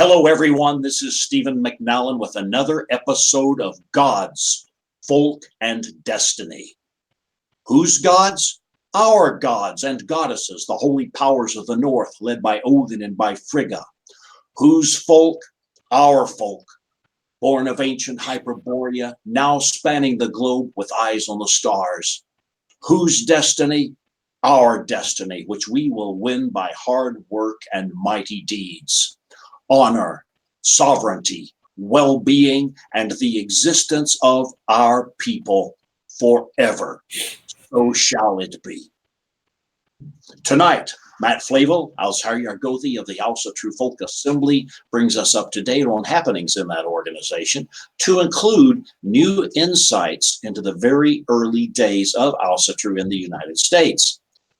Hello, everyone. This is Stephen McNallen with another episode of Gods, Folk, and Destiny. Whose gods? Our gods and goddesses, the holy powers of the north, led by Odin and by Frigga. Whose folk? Our folk, born of ancient Hyperborea, now spanning the globe with eyes on the stars. Whose destiny? Our destiny, which we will win by hard work and mighty deeds. Honor, sovereignty, well-being, and the existence of our people forever. So shall it be. Tonight, Matt Flavel, Alzhar-Yargothi of the House of True Folk Assembly, brings us up to date on happenings in that organization, to include new insights into the very early days of Alsatru in the United States,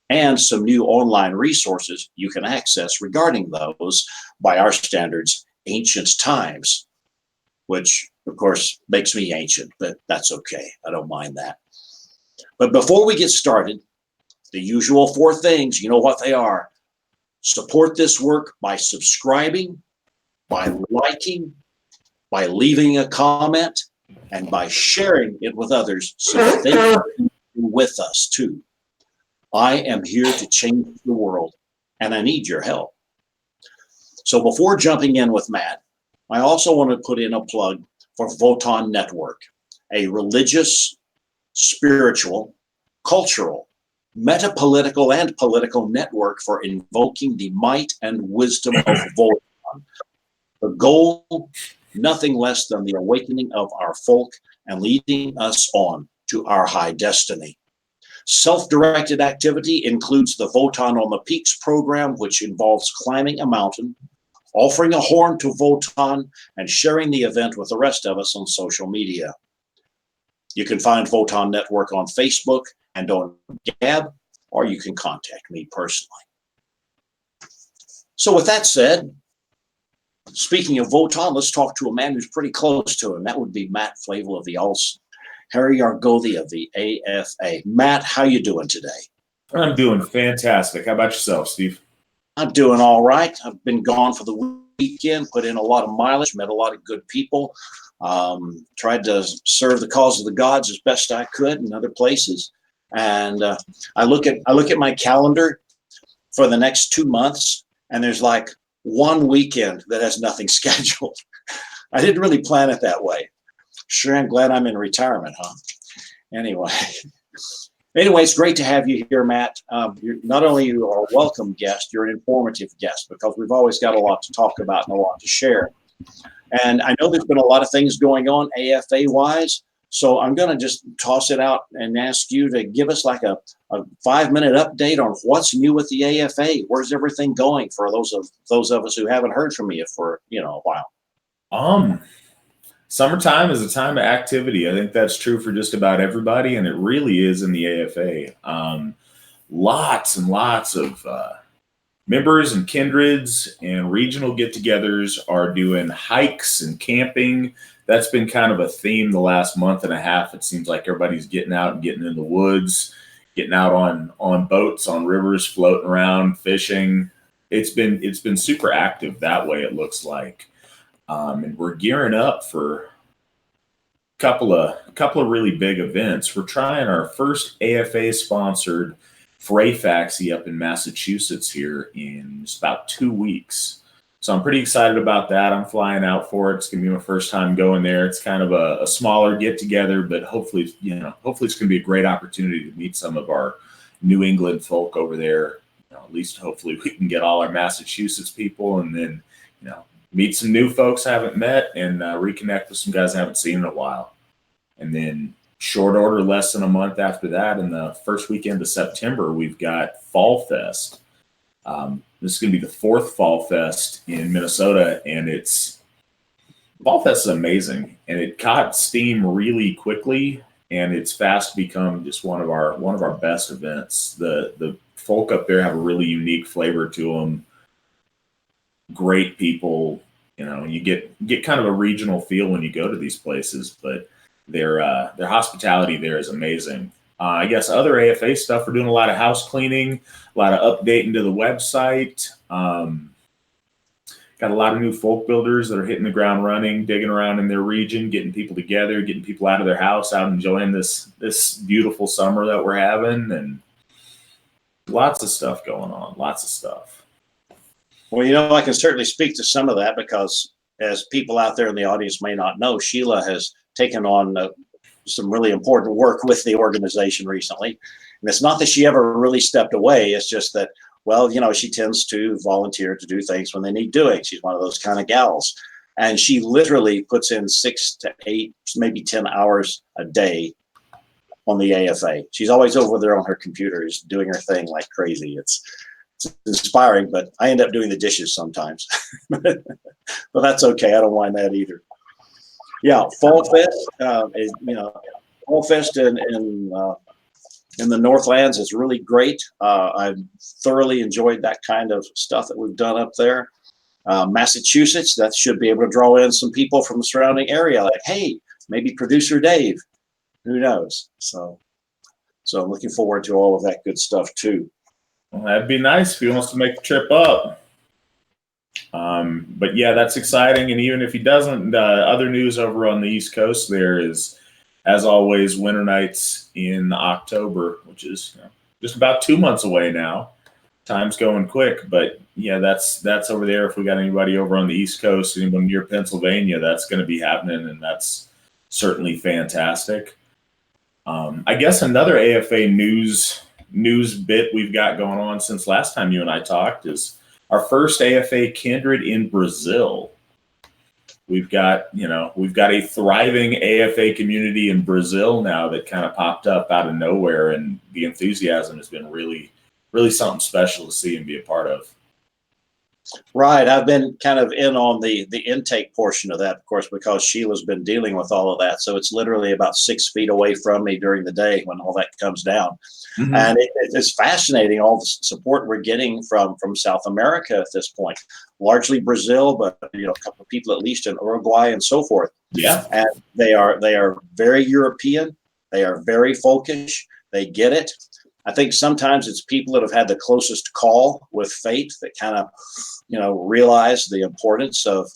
and some new online resources you can access regarding those by our standards, ancient times, which of course makes me ancient, but that's okay. I don't mind that. But before we get started, the usual four things, you know what they are. Support this work by subscribing, by liking, by leaving a comment, and by sharing it with others so that they can be with us too. I am here to change the world, and I need your help. So before jumping in with Matt, I also want to put in a plug for Votan Network, a religious, spiritual, cultural, metapolitical, and political network for invoking the might and wisdom of Votan. The goal, nothing less than the awakening of our folk and leading us on to our high destiny. Self-directed activity includes the Votan on the Peaks program, which involves climbing a mountain, offering a horn to Votan, and sharing the event with the rest of us on social media. You can find Votan Network on Facebook and on Gab, or you can contact me personally. So with that said, speaking of Votan, let's talk to a man who's pretty close to him. That would be Matt Flavel of the Alzhar-Yargothi of the AFA. Matt, how you doing today? I'm doing fantastic. How about yourself, Steve? I'm doing all right. I've been gone for the weekend, put in a lot of mileage, met a lot of good people, tried to serve the cause of the gods as best I could in other places. And I look at my calendar for the next 2 months, and there's like one weekend that has nothing scheduled. I didn't really plan it that way. Sure, I'm glad I'm in retirement, huh? Anyway, it's great to have you here, Matt. You're not only you are a welcome guest, you're an informative guest because we've always got a lot to talk about and a lot to share. And I know there's been a lot of things going on AFA-wise, so I'm going to just toss it out and ask you to give us like a 5-minute update on what's new with the AFA. Where's everything going for those of us who haven't heard from you for a while? Summertime is a time of activity. I think that's true for just about everybody, and it really is in the AFA. Lots and lots of members and kindreds and regional get-togethers are doing hikes and camping. That's been kind of a theme the last month and a half. It seems like everybody's getting out and getting in the woods, getting out on boats, on rivers, floating around, fishing. It's been super active that way, it looks like. And we're gearing up for a couple of really big events. We're trying our first AFA-sponsored Freyfaxi up in Massachusetts here in just about 2 weeks. So I'm pretty excited about that. I'm flying out for it. It's going to be my first time going there. It's kind of a smaller get-together, but hopefully it's going to be a great opportunity to meet some of our New England folk over there. At least hopefully we can get all our Massachusetts people and then, meet some new folks I haven't met and reconnect with some guys I haven't seen in a while. And then short order, less than a month after that, in the first weekend of September, we've got Fall Fest. This is going to be the 4th Fall Fest in Minnesota, and Fall Fest is amazing, and it caught steam really quickly, and it's fast become just one of our best events. The folk up there have a really unique flavor to them. Great people, you get kind of a regional feel when you go to these places, but their hospitality there is amazing. I guess other AFA stuff, we're doing a lot of house cleaning, a lot of updating to the website. Got got a lot of new folk builders that are hitting the ground running, digging around in their region, getting people together, getting people out of their house, out enjoying this beautiful summer that we're having, and lots of stuff going on. Lots of stuff. Well, I can certainly speak to some of that because, as people out there in the audience may not know, Sheila has taken on some really important work with the organization recently. And it's not that she ever really stepped away. It's just that, well, she tends to volunteer to do things when they need doing. She's one of those kind of gals. And she literally puts in 6 to 8, maybe 10 hours a day on the AFA. She's always over there on her computer, just doing her thing like crazy. It's inspiring, but I end up doing the dishes sometimes. But that's okay. I don't mind that either. Yeah, Fall Fest is, Fall Fest in the Northlands is really great. I've thoroughly enjoyed that kind of stuff that we've done up there. Massachusetts, that should be able to draw in some people from the surrounding area. Like, hey, maybe producer Dave. Who knows? So I'm looking forward to all of that good stuff too. Well, that'd be nice if he wants to make the trip up. But yeah, that's exciting. And even if he doesn't, other news over on the East Coast there is, as always, Winter Nights in October, which is just about 2 months away now. Time's going quick, but yeah, that's over there. If we got anybody over on the East Coast, anyone near Pennsylvania, that's going to be happening, and that's certainly fantastic. I guess another AFA news bit we've got going on since last time you and I talked is our first AFA Kindred in Brazil. We've got a thriving AFA community in Brazil now that kind of popped up out of nowhere, and the enthusiasm has been really, really something special to see and be a part of. Right. I've been kind of in on the intake portion of that, of course, because Sheila's been dealing with all of that. So it's literally about 6 feet away from me during the day when all that comes down. Mm-hmm. And it's fascinating, all the support we're getting from South America at this point, largely Brazil, but a couple of people at least in Uruguay and so forth. Yeah. And they are very European. They are very folkish. They get it. I think sometimes it's people that have had the closest call with faith that kind of, realize the importance of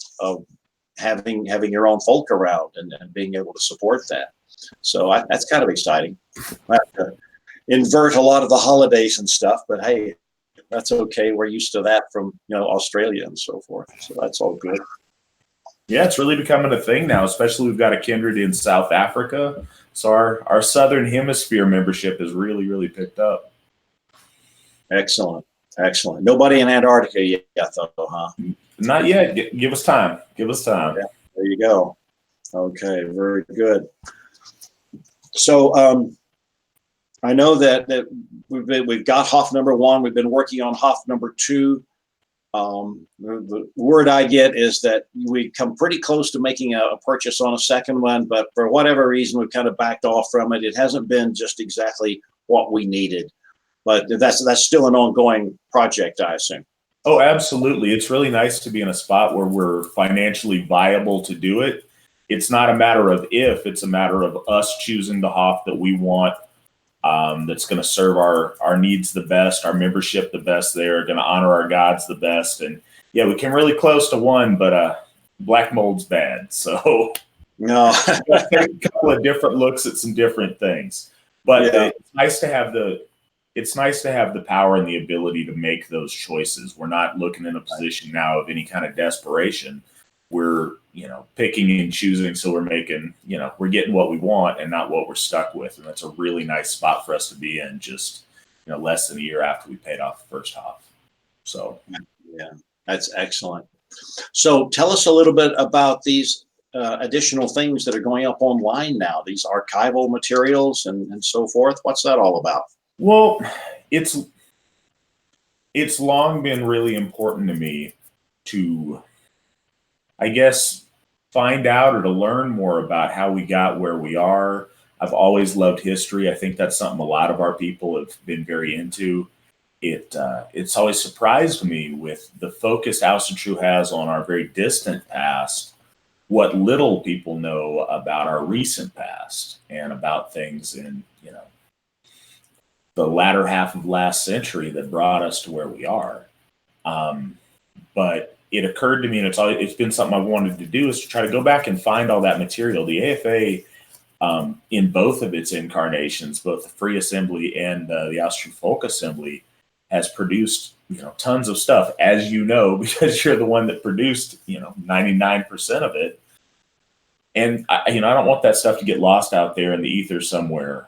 having your own folk around and being able to support that. So that's kind of exciting. I have to invert a lot of the holidays and stuff, but hey, that's okay. We're used to that from, Australia and so forth. So that's all good. Yeah, it's really becoming a thing now, especially we've got a Kindred in South Africa. So our Southern Hemisphere membership has really, really picked up. Excellent. Nobody in Antarctica yet, though, huh? Not yet. Give us time. Yeah, there you go. Okay, very good. So I know that we've got Hoff number 1. We've been working on Hoff number 2. The word I get is that we come pretty close to making a purchase on a second one, but for whatever reason, we've kind of backed off from it. It hasn't been just exactly what we needed, but that's still an ongoing project, I assume. Oh, absolutely. It's really nice to be in a spot where we're financially viable to do it. It's not a matter of if, it's a matter of us choosing the Hoff that we want. That's going to serve our needs the best, our membership the best. They're going to honor our gods the best. And yeah, we came really close to one, but black mold's bad. So no, take a couple of different looks at some different things. But yeah. It's nice to have the power and the ability to make those choices. We're not looking in a position now of any kind of desperation. We're, picking and choosing. So we're making, we're getting what we want and not what we're stuck with. And that's a really nice spot for us to be in just, less than a year after we paid off the first Hoff. So, yeah, that's excellent. So tell us a little bit about these additional things that are going up online now, these archival materials and so forth. What's that all about? Well, it's long been really important to me to, I guess, find out or to learn more about how we got where we are. I've always loved history. I think that's something a lot of our people have been very into. It's always surprised me with the focus House of True has on our very distant past, what little people know about our recent past and about things in, the latter half of last century that brought us to where we are. But it occurred to me, and it's been something I've wanted to do, is to try to go back and find all that material. The AFA, in both of its incarnations, both the Free Assembly and the Austrian Folk Assembly, has produced tons of stuff, as you know, because you're the one that produced 99% of it. And I don't want that stuff to get lost out there in the ether somewhere.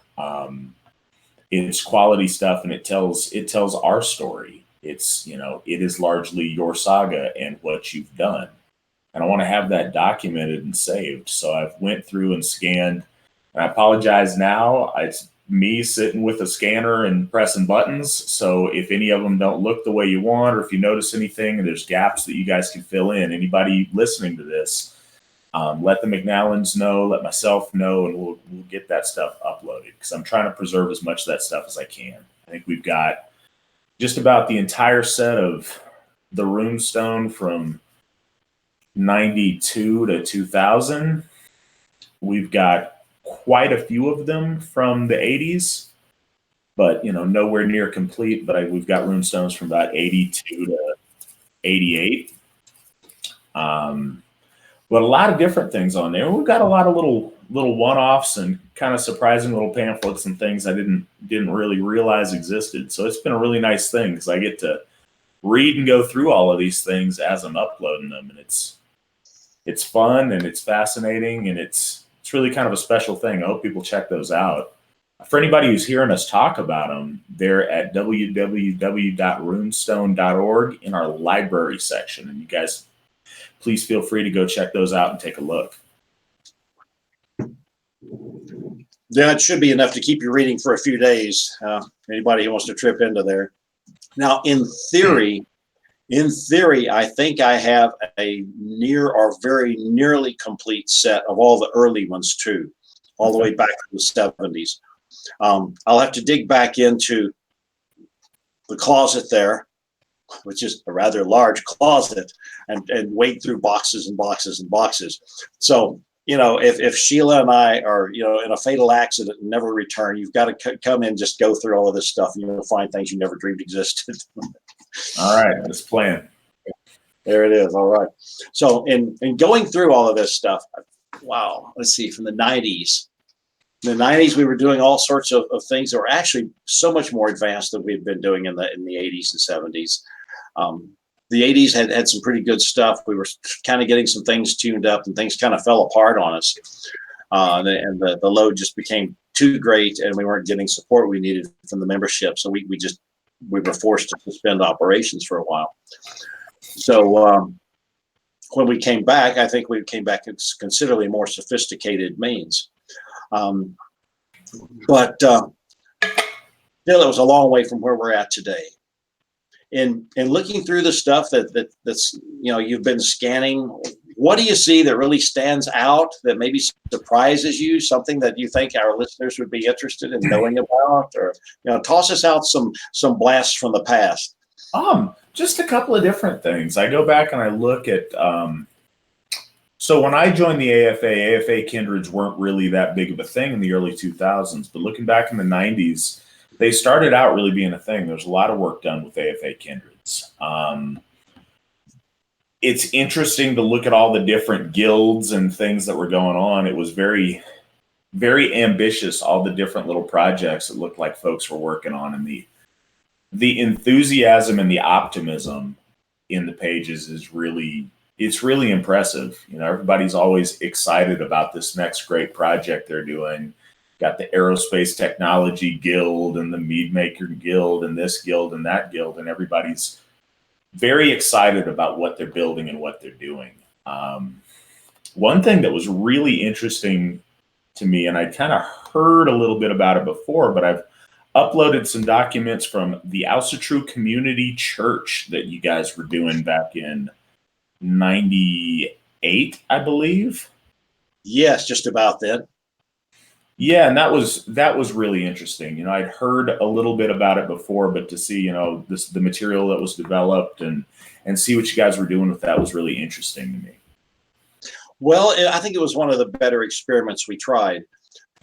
It's quality stuff, and it tells our story. It's it is largely your saga and what you've done, and I want to have that documented and saved. So I've went through and scanned. And I apologize now. It's me sitting with a scanner and pressing buttons. So if any of them don't look the way you want, or if you notice anything and there's gaps that you guys can fill in, anybody listening to this, let the McNallans know, let myself know, and we'll get that stuff uploaded, because I'm trying to preserve as much of that stuff as I can. I think we've got just about the entire set of the runestone from 92 to 2000. We've got quite a few of them from the 80s, but nowhere near complete. But we've got runestones from about 82 to 88. But a lot of different things on there. We've got a lot of little one-offs and kind of surprising little pamphlets and things I didn't really realize existed. So it's been a really nice thing, because I get to read and go through all of these things as I'm uploading them, and it's fun and it's fascinating, and it's really kind of a special thing. I hope people check those out. For anybody who's hearing us talk about them, they're at www.runestone.org in our library section. And you guys, please feel free to go check those out and take a look. Yeah, it should be enough to keep you reading for a few days. Anybody who wants to trip into there. Now, in theory, I think I have a near or very nearly complete set of all the early ones too, all the way back to the 70s. I'll have to dig back into the closet there, which is a rather large closet, and wade through boxes and boxes and boxes. So, if Sheila and I are, in a fatal accident and never return, you've got to come in, just go through all of this stuff, and you'll find things you never dreamed existed. All right, let's plan. There it is. All right. So in going through all of this stuff, wow, let's see, from the 90s. In the 90s, we were doing all sorts of things that were actually so much more advanced than we'd been doing in the 80s and 70s. The 80s had some pretty good stuff. We were kind of getting some things tuned up, and things kind of fell apart on us. And the load just became too great, and we weren't getting support we needed from the membership. So we were forced to suspend operations for a while. So when we came back, I think we came back in considerably more sophisticated means. But still, it was a long way from where we're at today. In looking through the stuff that's you've been scanning, what do you see that really stands out, that maybe surprises you, something that you think our listeners would be interested in knowing about? Or toss us out some blasts from the past. Just a couple of different things. I go back and I look at so when I joined the AFA kindreds weren't really that big of a thing in the early 2000s, but looking back in the 90s, they started out really being a thing. There's a lot of work done with AFA kindreds. It's interesting to look at all the different guilds and things that were going on. It was very, very ambitious, all the different little projects that looked like folks were working on, and the enthusiasm and the optimism in the pages is really impressive. Everybody's always excited about this next great project they're doing. Got the Aerospace Technology Guild and the Mead Maker Guild and this guild and that guild, and everybody's very excited about what they're building and what they're doing. One thing that was really interesting to me, and I kind of heard a little bit about it before, but I've uploaded some documents from the Oustertrue Community Church that you guys were doing back in 98, I believe. Yes, just about then. Yeah, and that was really interesting. I'd heard a little bit about it before, but to see, the material that was developed and see what you guys were doing with that was really interesting to me. Well, I think it was one of the better experiments we tried.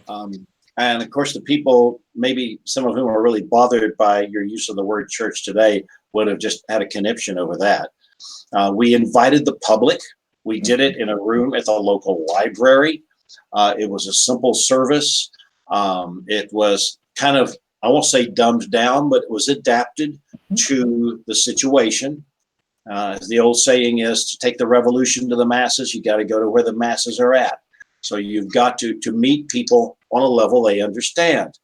And of course, the people, maybe some of whom are really bothered by your use of the word church today, would have just had a conniption over that. We invited the public. We did it in a room at the local library. It was a simple service. It was kind of, I won't say dumbed down, but it was adapted to the situation. As the old saying is, to take the revolution to the masses, you got to go to where the masses are at. So you've got to meet people on a level they understand.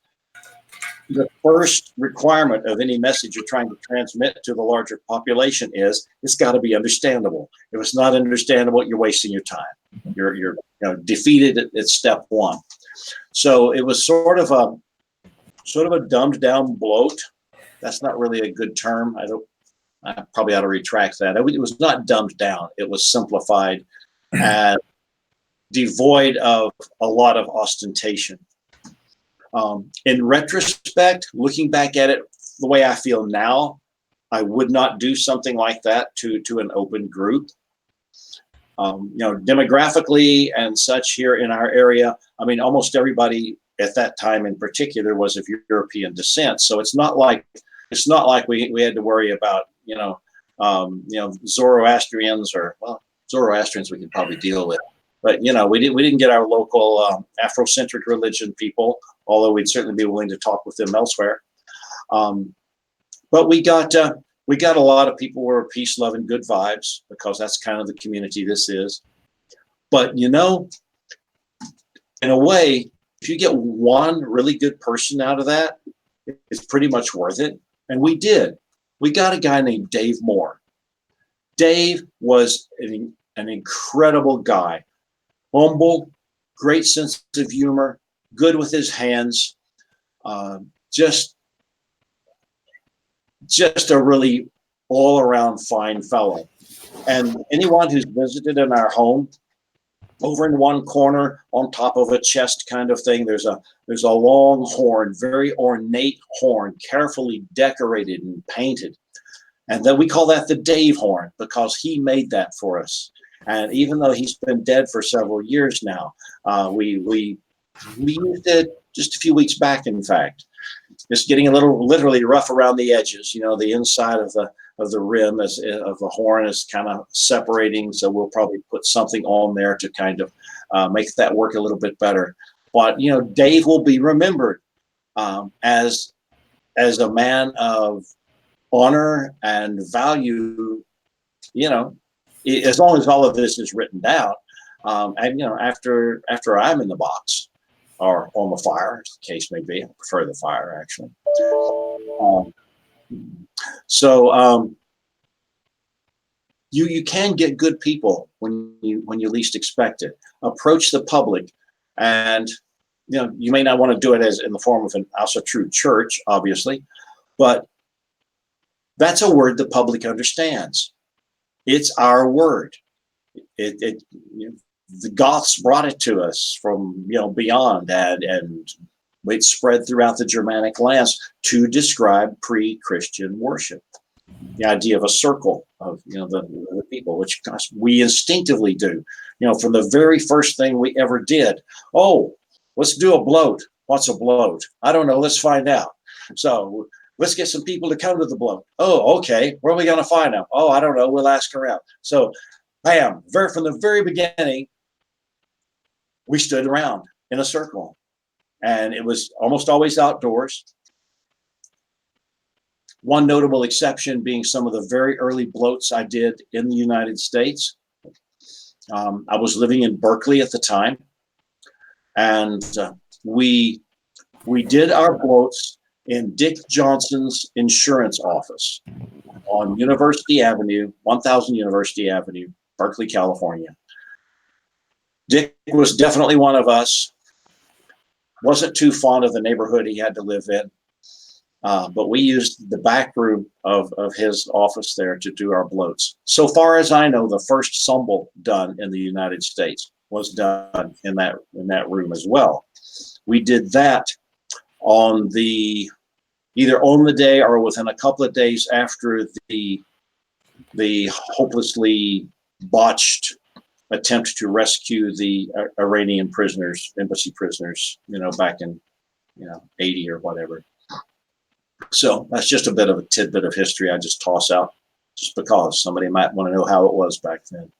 The first requirement of any message you're trying to transmit to the larger population is it's got to be understandable. If it's not understandable, you're wasting your time. You're defeated at step one. So it was sort of a dumbed down bloat. That's not really a good term. I probably ought to retract that. It was not dumbed down. It was simplified and devoid of a lot of ostentation. In retrospect, looking back at it the way I feel now, I would not do something like that to an open group. Demographically and such here in our area, I mean, almost everybody at that time in particular was of European descent. So it's not like we had to worry about, Zoroastrians Zoroastrians we could probably deal with. But, we didn't get our local Afrocentric religion people, although we'd certainly be willing to talk with them elsewhere. But we got a lot of people who were peace, love, and good vibes, because that's kind of the community this is. But, in a way, if you get one really good person out of that, it's pretty much worth it. And we did. We got a guy named Dave Moore. Dave was an incredible guy. Humble, great sense of humor, good with his hands, just a really all-around fine fellow. And anyone who's visited in our home, over in one corner on top of a chest kind of thing, there's a long horn, very ornate horn, carefully decorated and painted. And then we call that the Dave horn, because he made that for us. And even though he's been dead for several years now, we used it just a few weeks back, in fact. Just getting a little literally rough around the edges. The inside of the rim of the horn is kind of separating, so we'll probably put something on there to kind of make that work a little bit better. But Dave will be remembered as a man of honor and value. As long as all of this is written down, and after I'm in the box or on the fire, as the case may be. I prefer the fire, actually. You can get good people when you least expect it. Approach the public, and you may not want to do it as in the form of an also true church, obviously, but that's a word the public understands. It's our word. The Goths brought it to us from beyond, and it spread throughout the Germanic lands to describe pre-Christian worship. The idea of a circle of the people, which we instinctively do. From the very first thing we ever did. Oh, let's do a bloat. What's a bloat? I don't know. Let's find out. So let's get some people to come to the bloat. Oh, okay. Where are we going to find them? Oh, I don't know. We'll ask around. So, bam, from the very beginning, we stood around in a circle, and it was almost always outdoors. One notable exception being some of the very early bloats I did in the United States. I was living in Berkeley at the time, and we did our bloats in Dick Johnson's insurance office on University Avenue, 1000 University Avenue, Berkeley, California. Dick was definitely one of us. Wasn't too fond of the neighborhood he had to live in, but we used the back room of his office there to do our bloats. So far as I know, the first sumble done in the United States was done in that room as well. We did that either on the day or within a couple of days after the hopelessly botched attempt to rescue the Iranian prisoners, embassy prisoners, back in 80 or whatever. So that's just a bit of a tidbit of history I just toss out. just because somebody might want to know how it was back then.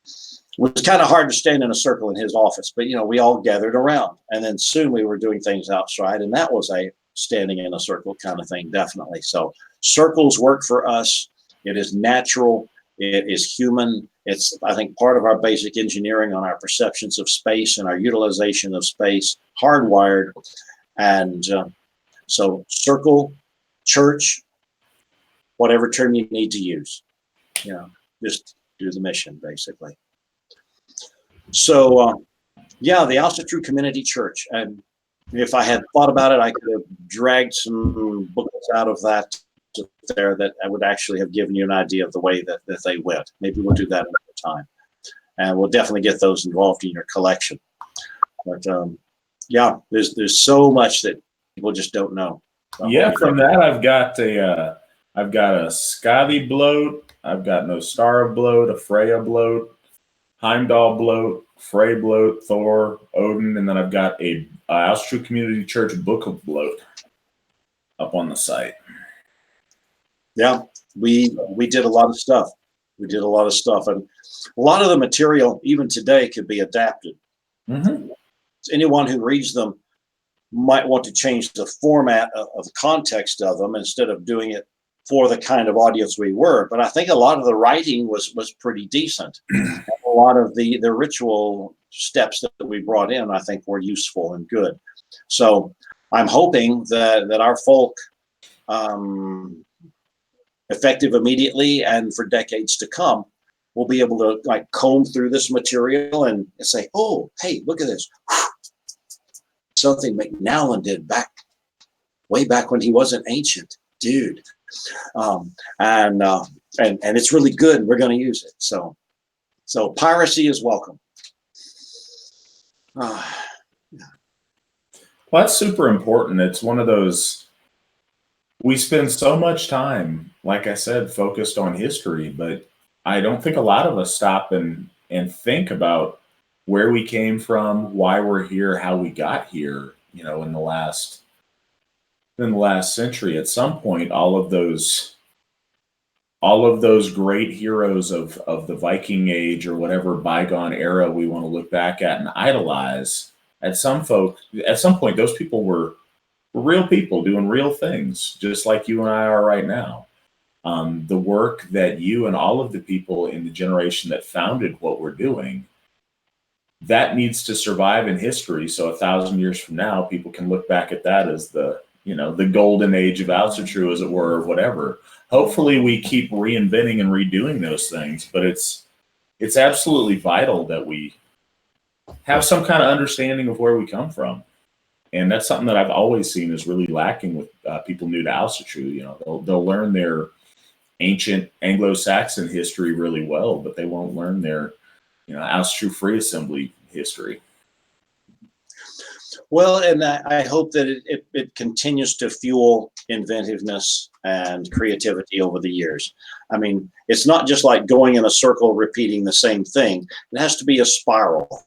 It was kind of hard to stand in a circle in his office, but we all gathered around, and then soon we were doing things outside, and that was a standing in a circle kind of thing, definitely. So circles work for us. It is natural. It is human. It's, I think, part of our basic engineering on our perceptions of space and our utilization of space, hardwired. And so circle, church, whatever term you need to use, just do the mission, basically. So, yeah, the Alsa-True Community Church. And if I had thought about it, I could have dragged some books out of that there that I would actually have given you an idea of the way that they went. Maybe we'll do that another time. And we'll definitely get those involved in your collection. But yeah, there's so much that people just don't know. Yeah, from that I've got a Scotty bloat, I've got no Star bloat, a Freya bloat, Heimdall bloat, Frey bloat, Thor, Odin, and then I've got a Alsa-True Community Church Book of Bloat up on the site. Yeah, we did a lot of stuff. And a lot of the material, even today, could be adapted. Mm-hmm. Anyone who reads them might want to change the format of the context of them instead of doing it for the kind of audience we were. But I think a lot of the writing was pretty decent. A lot of the ritual steps that we brought in, I think, were useful and good. So I'm hoping that our folk, effective immediately and for decades to come, will be able to comb through this material and say, oh, hey, look at this. Something McNallen did way back when he wasn't ancient, dude. And it's really good, and we're going to use it. So piracy is welcome. Well, that's super important. It's one of those, we spend so much time, like I said, focused on history, but I don't think a lot of us stop and think about where we came from, why we're here, how we got here, in the last century. At some point, all of those great heroes of the Viking Age or whatever bygone era we want to look back at and idolize, at some point, those people were real people doing real things, just like you and I are right now. The work that you and all of the people in the generation that founded what we're doing, that needs to survive in history. So 1,000 years from now, people can look back at that as the golden age of Alsa-True, as it were, or whatever. Hopefully we keep reinventing and redoing those things, but it's absolutely vital that we have some kind of understanding of where we come from. And that's something that I've always seen is really lacking with people new to Alsa-True. They'll learn their ancient Anglo-Saxon history really well, but they won't learn their Alsa-True Free Assembly history. Well, and I hope that it continues to fuel inventiveness and creativity over the years. I mean, it's not just like going in a circle repeating the same thing. It has to be a spiral,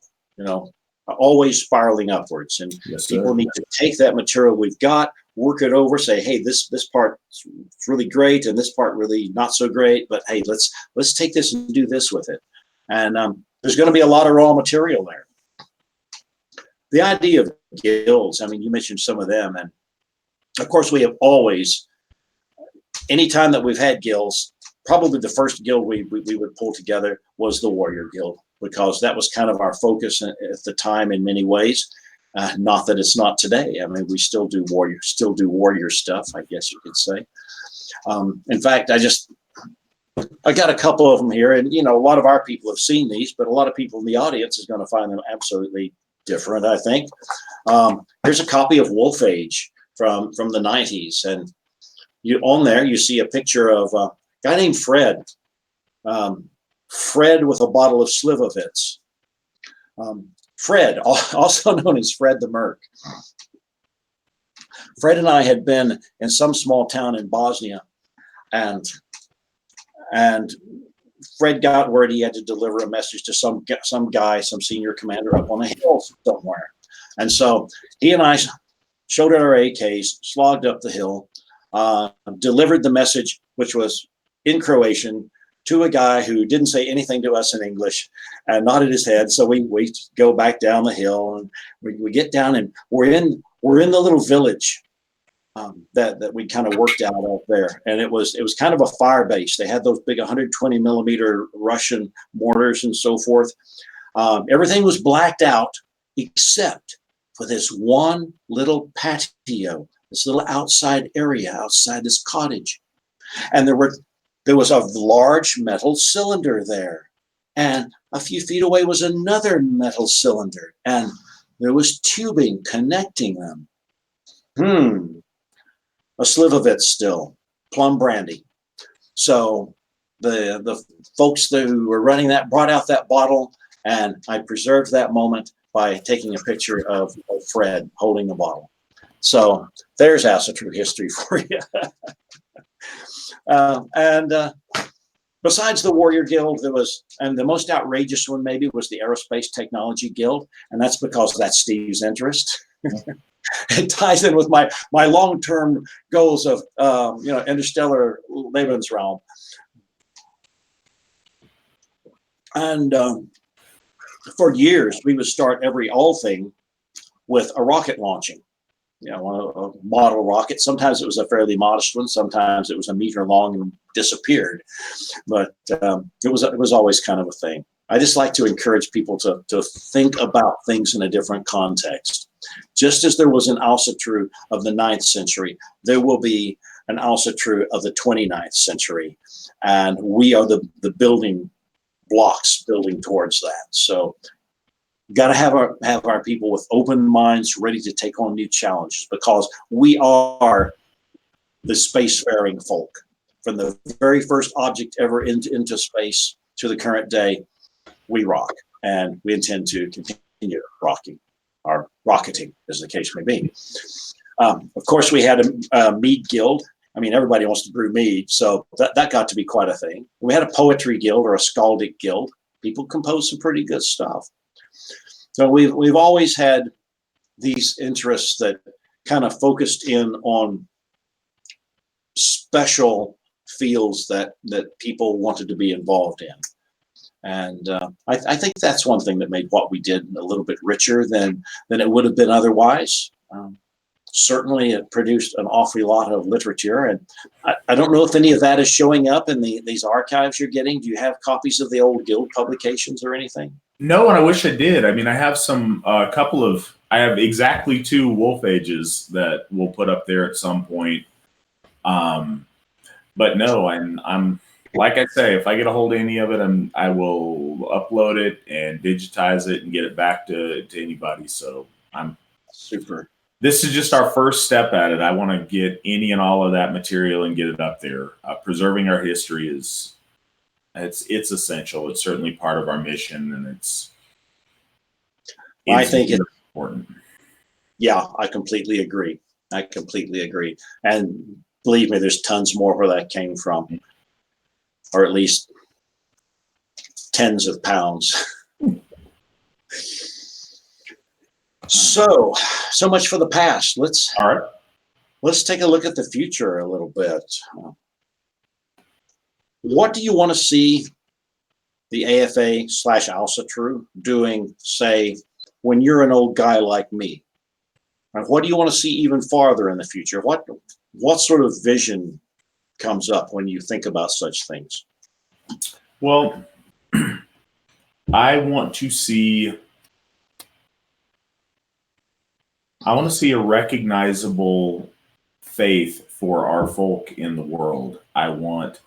always spiraling upwards. And yes, people need to take that material we've got, work it over, say, hey, this part is really great and this part really not so great, but hey, let's take this and do this with it. And there's going to be a lot of raw material there. The idea of guilds, I mean, you mentioned some of them, and of course we have always, anytime that we've had guilds, probably the first guild we would pull together was the Warrior Guild, because that was kind of our focus at the time in many ways. Not that it's not today. I mean, we still do warrior stuff, I guess you could say. In fact, I got a couple of them here, and a lot of our people have seen these, but a lot of people in the audience is going to find them absolutely different, I think. Here's a copy of Wolf Age from the 90s, and on there you see a picture of a guy named Fred. Fred with a bottle of Slivovitz. Fred, also known as Fred the Merc. Fred and I had been in some small town in Bosnia, and Fred got word he had to deliver a message to some senior commander up on a hill somewhere. And so he and I showed our AKs, slogged up the hill, delivered the message, which was in Croatian to a guy who didn't say anything to us in English and nodded his head. So we go back down the hill, and we get down, and we're in the little village that we kind of worked out of there. And it was kind of a fire base. They had those big 120 millimeter Russian mortars and so forth. Everything was blacked out except for this one little patio, this little outside area outside this cottage. And there was a large metal cylinder there. And a few feet away was another metal cylinder. And there was tubing connecting them. A slivovitz still, plum brandy. So the folks who were running that brought out that bottle, and I preserved that moment by taking a picture of Fred holding the bottle. So there's Asatru history for you. Besides the Warrior Guild, and the most outrageous one maybe was the Aerospace Technology Guild, and that's because that's Steve's interest. It ties in with my long-term goals of interstellar Lebensraum. And for years, we would start every all thing with a rocket launching. A model rocket. Sometimes it was a fairly modest one. Sometimes it was a meter long and disappeared. But it was always kind of a thing. I just like to encourage people to think about things in a different context. Just as there was an Asatru of the 9th century, there will be an Asatru of the 29th century. And we are the building blocks building towards that. So got to have our people with open minds ready to take on new challenges, because we are the spacefaring folk. From the very first object ever into space to the current day, we rock, and we intend to continue rocking, or rocketing, as the case may be. Of course, we had a mead guild. I mean, everybody wants to brew mead, so that got to be quite a thing. We had a poetry guild, or a skaldic guild. People composed some pretty good stuff. So we've always had these interests that kind of focused in on special fields that people wanted to be involved in. And I think that's one thing that made what we did a little bit richer than it would have been otherwise. Certainly, it produced an awful lot of literature, and I don't know if any of that is showing up in these archives you're getting. Do you have copies of the old guild publications or anything? No, and I wish I did. I mean, I have I have exactly 2 Wolf Ages that we'll put up there at some point. But no, I'm like I say, if I get a hold of any of it, I will upload it and digitize it and get it back to anybody. So I'm super. This is just our first step at it. I want to get any and all of that material and get it up there. Preserving our history it's essential. It's certainly part of our mission, and I think it's important. Yeah, I completely agree. And believe me, there's tons more where that came from, or at least tens of pounds. So much for the past. Let's take a look at the future a little bit. What do you want to see the AFA/Asatru doing, say, when you're an old guy like me? And what do you want to see even farther in the future? What sort of vision comes up when you think about such things? Well, I want to see a recognizable faith for our folk in the world. I want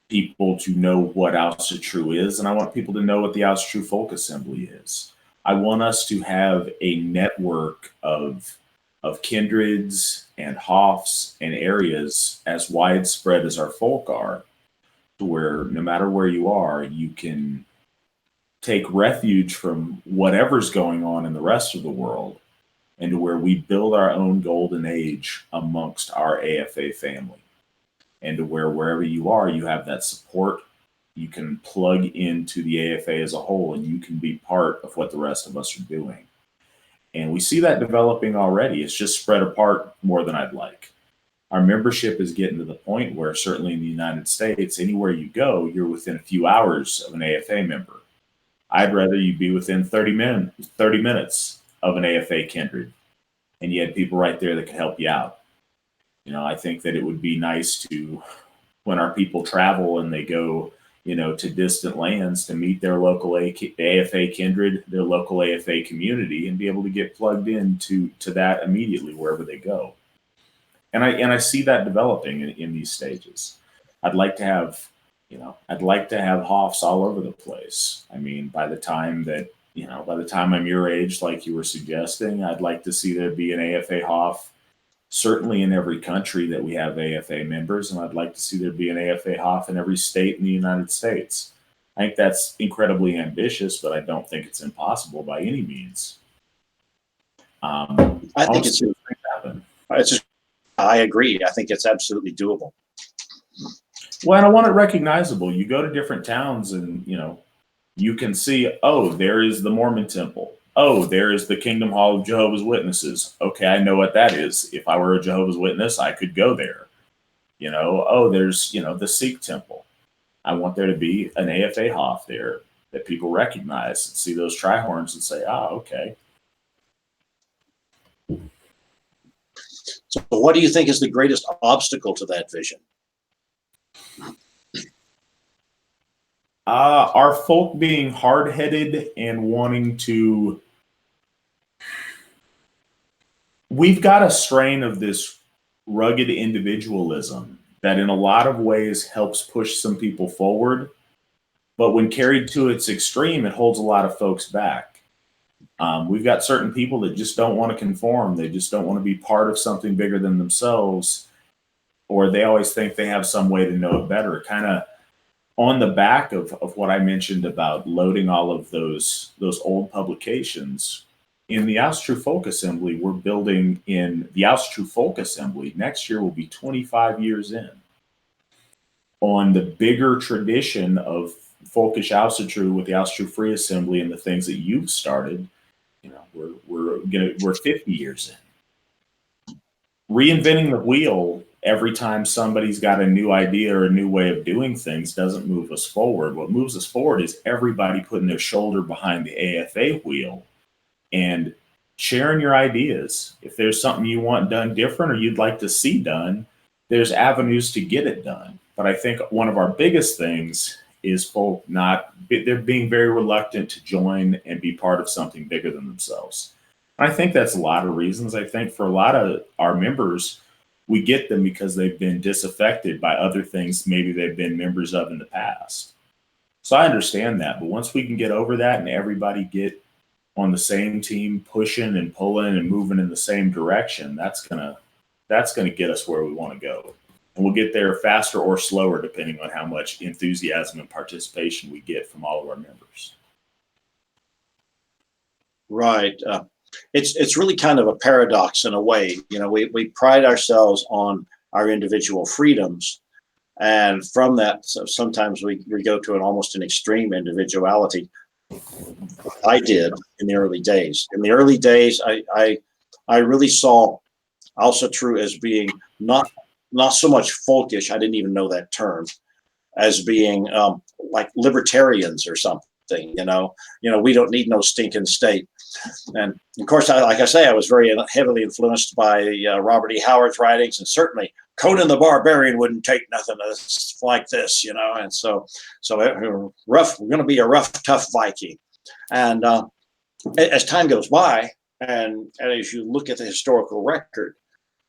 people to know what Asatru is, and I want people to know what the Asatru Folk Assembly is. I want us to have a network of kindreds and hofs and areas as widespread as our folk are, to where no matter where you are, you can take refuge from whatever's going on in the rest of the world, and to where we build our own golden age amongst our AFA family, and to where wherever you are, you have that support. You can plug into the AFA as a whole, and you can be part of what the rest of us are doing. And we see that developing already. It's just spread apart more than I'd like. our membership is getting to the point where, certainly in the United States, anywhere you go, you're within a few hours of an AFA member. I'd rather you be within 30 minutes of an AFA kindred, and you had people right there that could help you out. I think that it would be nice to, when our people travel and they go, to distant lands, to meet their local AFA kindred, their local AFA community, and be able to get plugged into that immediately wherever they go. And I see that developing in these stages. I'd like to have, Hoffs all over the place. I mean, by the time I'm your age, like you were suggesting, I'd like to see there be an AFA Hoff certainly in every country that we have AFA members, and I'd like to see there be an AFA Hoff in every state in the United States. I think that's incredibly ambitious, but I don't think it's impossible by any means. I think I agree. I think it's absolutely doable. Well, and I want it recognizable. You go to different towns and, you can see, oh, there is the Mormon temple. Oh, there is the Kingdom Hall of Jehovah's Witnesses. Okay, I know what that is. If I were a Jehovah's Witness, I could go there. Oh, there's, the Sikh temple. I want there to be an AFA Hoff there that people recognize and see those tri-horns and say, okay. So what do you think is the greatest obstacle to that vision? Are folk being hard-headed and wanting to... We've got a strain of this rugged individualism that in a lot of ways helps push some people forward, but when carried to its extreme, it holds a lot of folks back. We've got certain people that just don't want to conform. They just don't want to be part of something bigger than themselves, or they always think they have some way to know it better. Kind of on the back of what I mentioned about loading all of those old publications. In the Austrue Folk Assembly, we're building in the Austrue Folk Assembly. Next year will be 25 years in. On the bigger tradition of folkish Austrue with the Austrue Free Assembly and the things that you've started, we're 50 years in. Reinventing the wheel every time somebody's got a new idea or a new way of doing things doesn't move us forward. What moves us forward is everybody putting their shoulder behind the AFA wheel and sharing your ideas. If there's something you want done different or you'd like to see done, there's avenues to get it done. But I think one of our biggest things is folk they're being very reluctant to join and be part of something bigger than themselves. And I think that's a lot of reasons. I think for a lot of our members, we get them because they've been disaffected by other things maybe they've been members of in the past. So I understand that. But once we can get over that and everybody get on the same team, pushing and pulling and moving in the same direction, that's gonna get us where we want to go. And we'll get there faster or slower depending on how much enthusiasm and participation we get from all of our members. Right. It's really kind of a paradox in a way. We pride ourselves on our individual freedoms, and from that, sometimes we go to almost an extreme individuality. I did in the early days. In the early days, I really saw Austrue as being not so much folkish. I didn't even know that term, as being like libertarians or something. We don't need no stinking state. And of course, like I say, I was very heavily influenced by Robert E. Howard's writings, and certainly Conan the Barbarian wouldn't take nothing like this, And so rough. We're going to be a rough, tough Viking. And as time goes by, and as you look at the historical record,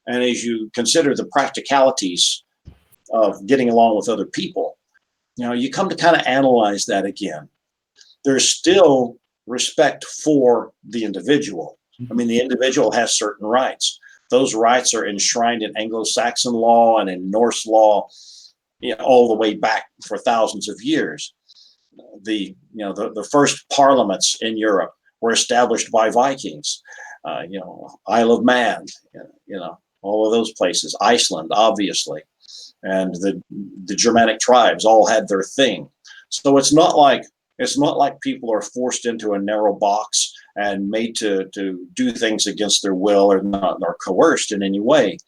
and as you consider the practicalities of getting along with other people, you come to kind of analyze that again. There's still respect for the individual. I mean, the individual has certain rights. Those rights are enshrined in Anglo-Saxon law and in Norse law, all the way back for thousands of years. The first parliaments in Europe were established by Vikings. Isle of Man, all of those places. Iceland, obviously, and the Germanic tribes all had their thing. So it's not like people are forced into a narrow box and made to do things against their will or not, or coerced in any way.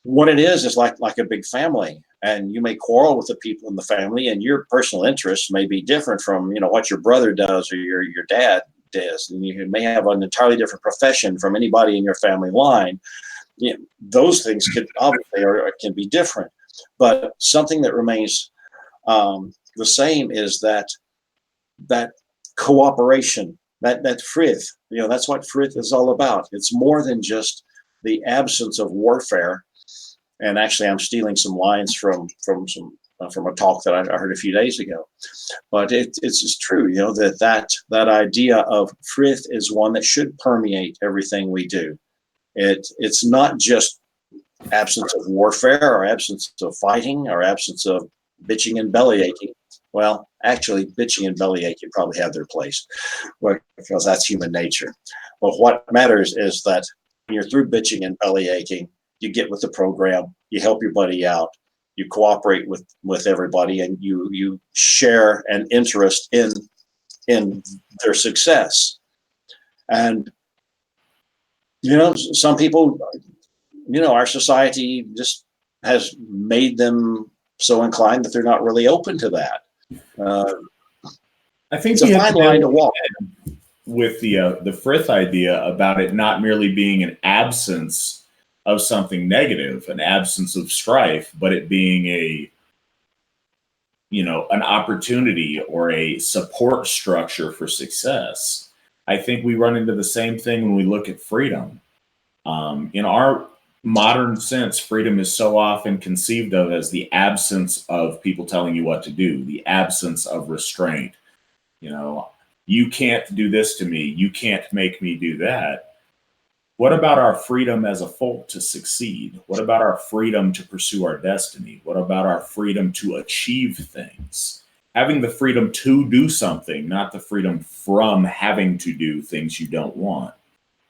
what it is like a big family, and you may quarrel with the people in the family, and your personal interests may be different from what your brother does or your dad does, and you may have an entirely different profession from anybody in your family line. Those things could obviously can be different, but something that remains the same is that cooperation, that frith. That's what frith is all about. It's more than just the absence of warfare. And actually, I'm stealing some lines from a talk that I heard a few days ago. But it's just true, that idea of frith is one that should permeate everything we do. It's not just absence of warfare or absence of fighting or absence of bitching and belly aching. Well, actually, bitching and belly aching probably have their place, because that's human nature. But what matters is that when you're through bitching and belly aching, you get with the program, you help your buddy out, you cooperate with everybody, and you share an interest in their success. And some people, our society just has made them so inclined that they're not really open to that. I think it's a fine line to walk with the frith idea about it not merely being an absence of something negative, an absence of strife, but it being an opportunity or a support structure for success. I think we run into the same thing when we look at freedom. In our modern sense, freedom is so often conceived of as the absence of people telling you what to do, the absence of restraint. You can't do this to me. You can't make me do that. What about our freedom as a folk to succeed? What about our freedom to pursue our destiny? What about our freedom to achieve things? Having the freedom to do something, not the freedom from having to do things you don't want.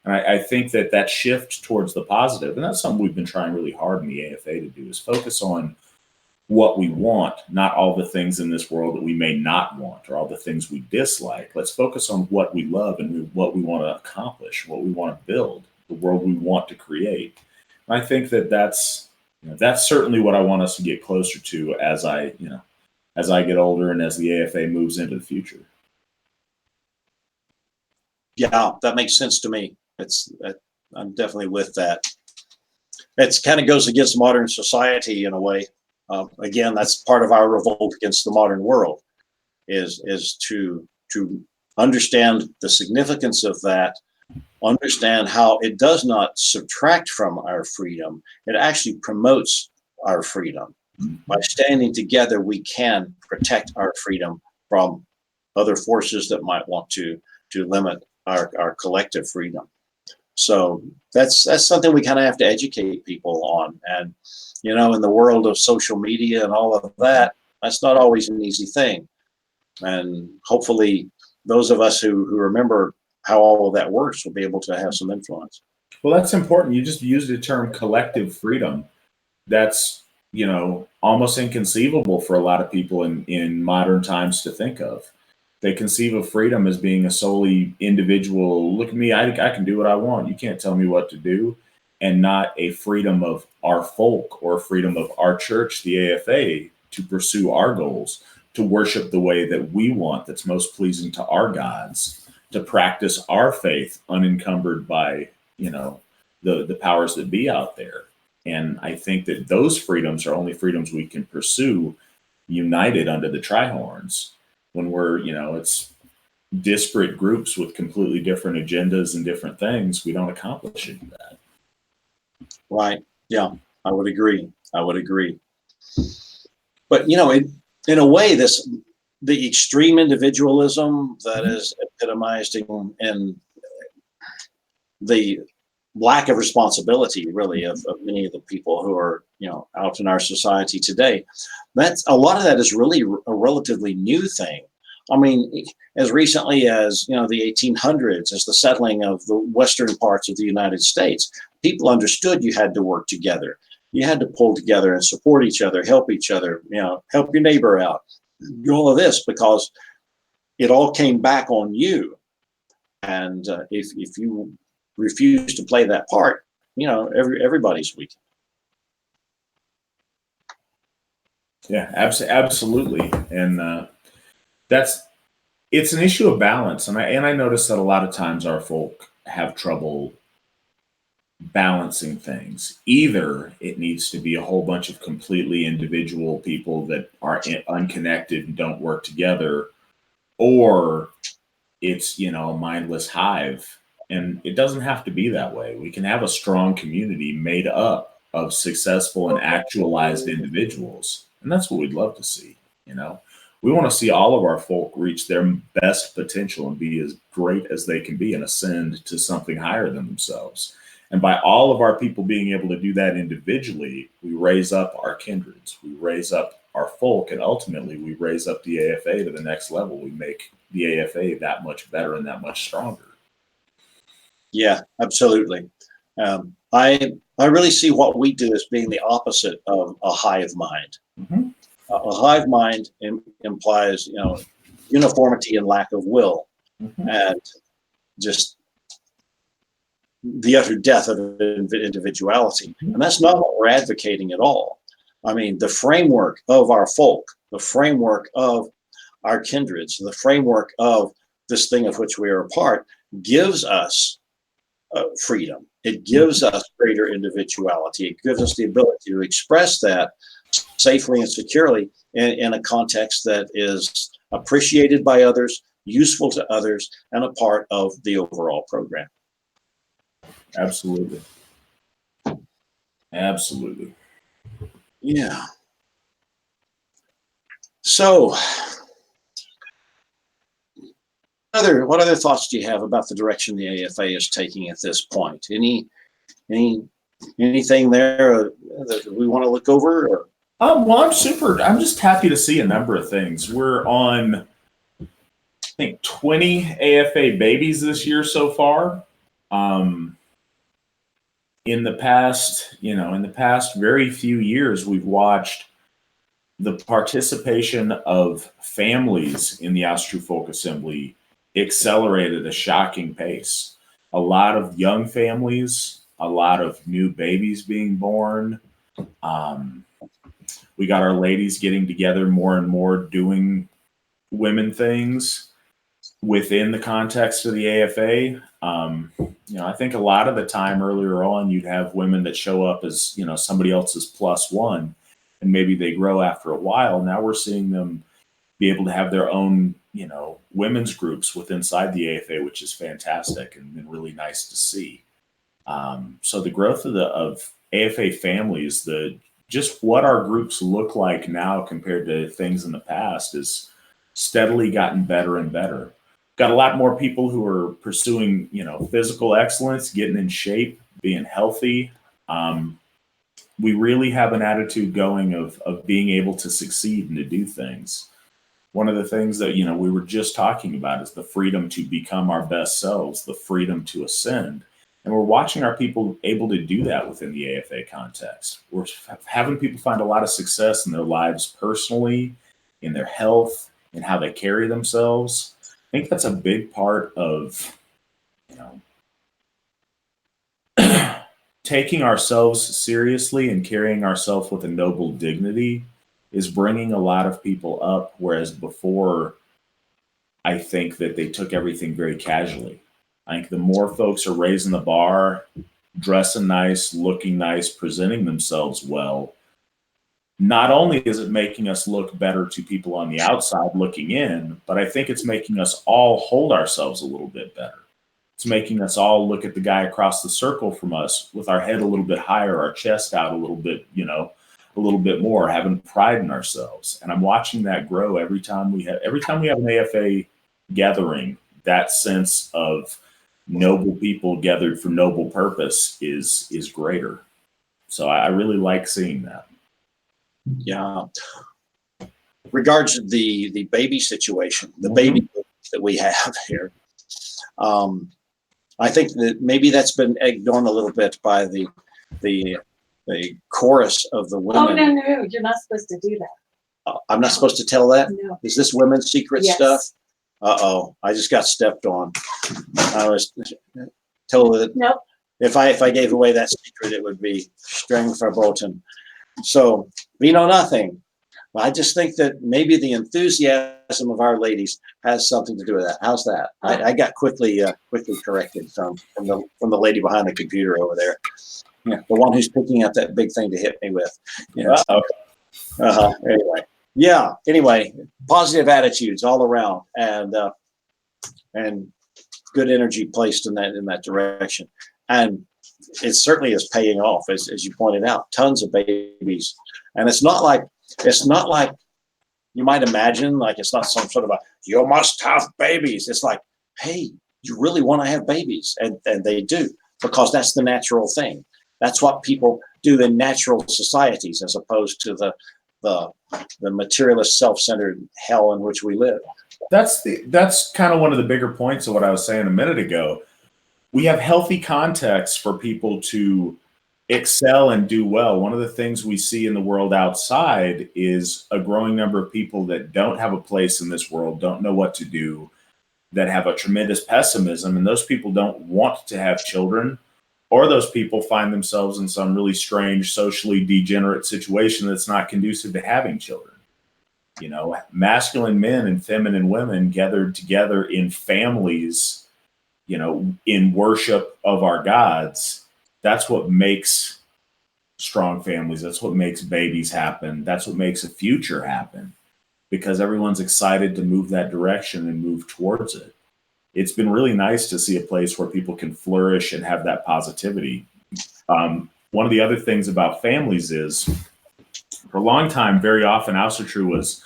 And I think that shift towards the positive, and that's something we've been trying really hard in the AFA to do, is focus on what we want, not all the things in this world that we may not want or all the things we dislike. Let's focus on what we love and what we want to accomplish, what we want to build, the world we want to create. And I think that's certainly what I want us to get closer to as I get older and as the AFA moves into the future. Yeah, that makes sense to me. I'm definitely with that. It kind of goes against modern society in a way. Again, that's part of our revolt against the modern world, is to understand the significance of that, understand how it does not subtract from our freedom. It actually promotes our freedom. By standing together, we can protect our freedom from other forces that might want to limit our collective freedom. So that's something we kind of have to educate people on. And in the world of social media and all of that, that's not always an easy thing. And hopefully those of us who remember how all of that works will be able to have some influence. Well, that's important. You just used the term collective freedom. That's, almost inconceivable for a lot of people in modern times to think of. They conceive of freedom as being a solely individual, look at me, I can do what I want. You can't tell me what to do. And not a freedom of our folk or freedom of our church, the AFA, to pursue our goals, to worship the way that we want, that's most pleasing to our gods, to practice our faith unencumbered by, the powers that be out there. And I think that those freedoms are only freedoms we can pursue united under the Trihorns. When we're, it's disparate groups with completely different agendas and different things, we don't accomplish any of that. Right. Yeah, I would agree. But, in a way, the extreme individualism that is epitomized in the lack of responsibility, really, of many of the people who are, out in our society today, that's a lot of that is really a relatively new thing. I mean, as recently as, the 1800s, as the settling of the western parts of the United States, people understood you had to work together. You had to pull together and support each other, help each other, help your neighbor out, do all of this, because it all came back on you. And if you refuse to play that part, everybody's weak. Yeah, absolutely. And it's an issue of balance. And I notice that a lot of times our folk have trouble balancing things. Either it needs to be a whole bunch of completely individual people that are unconnected and don't work together, or it's, a mindless hive. And it doesn't have to be that way. We can have a strong community made up of successful and actualized individuals. And that's what we'd love to see, you know. We want to see all of our folk reach their best potential and be as great as they can be and ascend to something higher than themselves. And by all of our people being able to do that individually, we raise up our kindreds, we raise up our folk, and ultimately we raise up the AFA to the next level. We make the AFA that much better and that much stronger. Yeah, absolutely. I really see what we do as being the opposite of a hive mind. Mm-hmm. A hive mind implies, uniformity and lack of will, Mm-hmm. and just the utter death of individuality. And that's not what we're advocating at all. I mean, the framework of our folk, the framework of our kindreds, the framework of this thing of which we are a part, gives us freedom. It gives us greater individuality. It gives us the ability to express that safely and securely in a context that is appreciated by others, useful to others, and a part of the overall program. Absolutely. Absolutely. Yeah. So, what other thoughts do you have about the direction the AFA is taking at this point? Anything there that we want to look over? Or? Well, I'm just happy to see a number of things. We're on, I think, 20 AFA babies this year so far. In the past very few years, we've watched the participation of families in the Austro Folk Assembly accelerate at a shocking pace. A lot of young families, a lot of new babies being born. We got our ladies getting together more and more, doing women things within the context of the AFA. I think a lot of the time earlier on, you'd have women that show up as, somebody else's plus one, and maybe they grow after a while. Now we're seeing them be able to have their own, women's groups inside the AFA, which is fantastic and been really nice to see. So the growth of AFA families, just what our groups look like now compared to things in the past, is steadily gotten better and better. Got a lot more people who are pursuing, physical excellence, getting in shape, being healthy. We really have an attitude going of being able to succeed and to do things. One of the things that, we were just talking about is the freedom to become our best selves, the freedom to ascend. And we're watching our people able to do that within the AFA context. We're having people find a lot of success in their lives personally, in their health, in how they carry themselves. I think that's a big part of, taking ourselves seriously and carrying ourselves with a noble dignity is bringing a lot of people up, whereas before, I think that they took everything very casually. I think the more folks are raising the bar, dressing nice, looking nice, presenting themselves well, not only is it making us look better to people on the outside looking in, but I think it's making us all hold ourselves a little bit better. It's making us all look at the guy across the circle from us with our head a little bit higher, our chest out a little bit, a little bit more, having pride in ourselves. And I'm watching that grow every time we have an AFA gathering. That sense of noble people gathered for noble purpose is greater. So I really like seeing that. Yeah. Regards the baby situation, the baby that we have here, I think that maybe that's been egged on a little bit by the chorus of the women. Oh, no, you're not supposed to do that. I'm not supposed to tell that? No. Is this women's secret Yes. stuff? Uh-oh, I just got stepped on. I was told that Nope. if I gave away that secret, it would be streng verboten. So, we know nothing. I just think that maybe the enthusiasm of our ladies has something to do with that. How's that? I got quickly corrected from the lady behind the computer over there. Yeah, the one who's picking up that big thing to hit me with. Yes. Anyway, yeah. Anyway, positive attitudes all around, and good energy placed in that direction, and it certainly is paying off, as you pointed out. Tons of babies, and it's not like you might imagine. Like, it's not some sort of a you must have babies. It's like, hey, you really want to have babies, and they do, because that's the natural thing. That's what people do in natural societies, as opposed to the materialist, self-centered hell in which we live. That's kind of one of the bigger points of what I was saying a minute ago. We have healthy context for people to excel and do well. One of the things we see in the world outside is a growing number of people that don't have a place in this world, don't know what to do, that have a tremendous pessimism, and those people don't want to have children, or those people find themselves in some really strange, socially degenerate situation that's not conducive to having children. You know, masculine men and feminine women gathered together in families, you know, in worship of our gods. That's what makes strong families. That's what makes babies happen. That's what makes a future happen, because everyone's excited to move that direction and move towards it. It's been really nice to see a place where people can flourish and have that positivity. One of the other things about families is, for a long time, very often, House of True was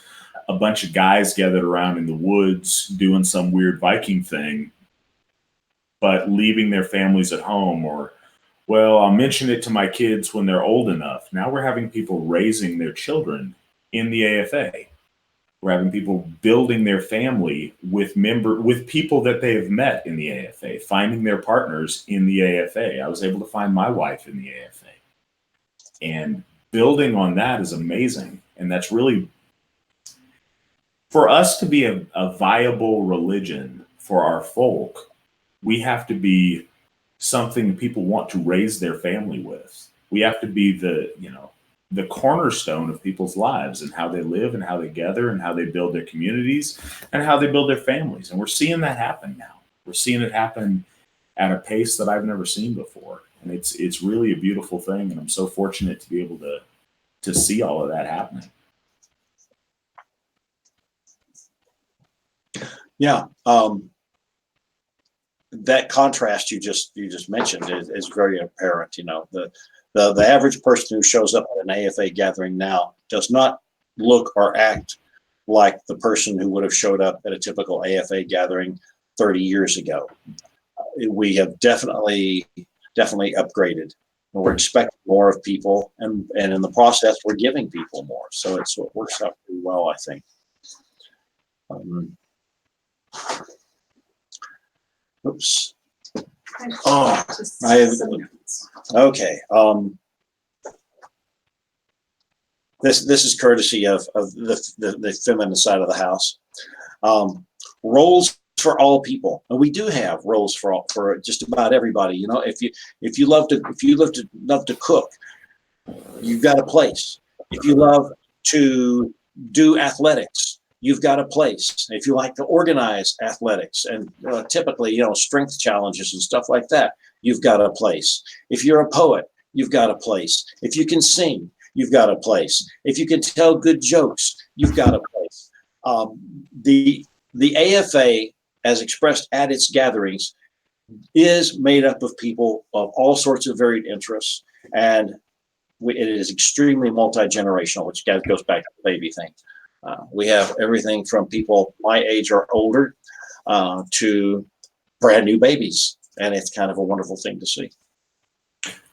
a bunch of guys gathered around in the woods doing some weird Viking thing, but leaving their families at home, or, well, I'll mention it to my kids when they're old enough. Now we're having people raising their children in the AFA. We're having people building their family with people that they have met in the AFA, finding their partners in the AFA. I was able to find my wife in the AFA. And building on that is amazing. And that's really, for us to be a viable religion for our folk, we have to be something people want to raise their family with. We have to be the cornerstone of people's lives, and how they live and how they gather and how they build their communities and how they build their families. And we're seeing that happen now. We're seeing it happen at a pace that I've never seen before. And it's really a beautiful thing. And I'm so fortunate to be able to see all of that happening. Yeah. That contrast you just mentioned is very apparent. You know, the average person who shows up at an AFA gathering now does not look or act like the person who would have showed up at a typical AFA gathering 30 years ago. We have definitely upgraded, and we're expecting more of people, and in the process, we're giving people more. So it's what works out pretty well, I think. Oops. Oh, okay. This is courtesy of the feminine side of the house. Roles for all people, and we do have roles for just about everybody. You know, if you love to cook, you've got a place. If you love to do athletics, you've got a place. If you like to organize athletics and typically, strength challenges and stuff like that, you've got a place. If you're a poet, you've got a place. If you can sing, you've got a place. If you can tell good jokes, you've got a place. The AFA, as expressed at its gatherings, is made up of people of all sorts of varied interests, and it is extremely multi-generational, which goes back to the baby thing. We have everything from people my age or older to brand new babies, and it's kind of a wonderful thing to see.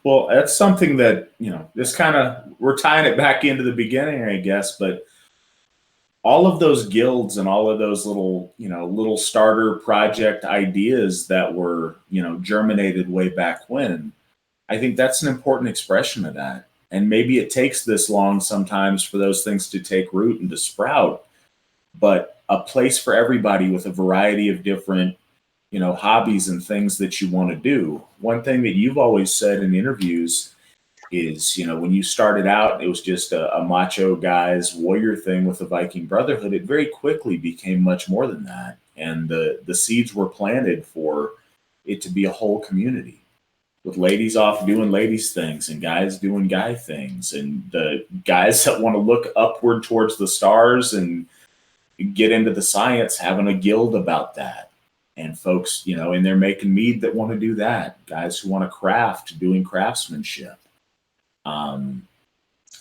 Well, that's something that, this kind of, we're tying it back into the beginning, I guess, but all of those guilds and all of those little starter project ideas that were, germinated way back when, I think that's an important expression of that. And maybe it takes this long sometimes for those things to take root and to sprout, but a place for everybody with a variety of different, hobbies and things that you want to do. One thing that you've always said in interviews is, when you started out, it was just a macho guy's warrior thing with the Viking Brotherhood. It very quickly became much more than that. And the seeds were planted for it to be a whole community with ladies off doing ladies things and guys doing guy things, and the guys that want to look upward towards the stars and get into the science having a guild about that. And folks, and they're making mead that want to do that. Guys who want to craft, doing craftsmanship.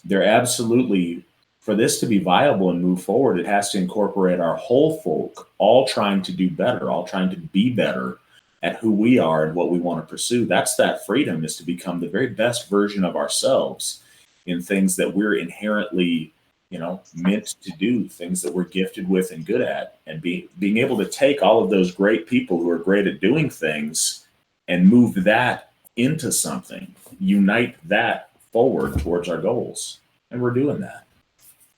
They're absolutely, for this to be viable and move forward, it has to incorporate our whole folk, all trying to do better, all trying to be better at who we are and what we want to pursue. That's that freedom, is to become the very best version of ourselves in things that we're inherently, meant to do, things that we're gifted with and good at, and being able to take all of those great people who are great at doing things and move that into something, unite that forward towards our goals. And we're doing that.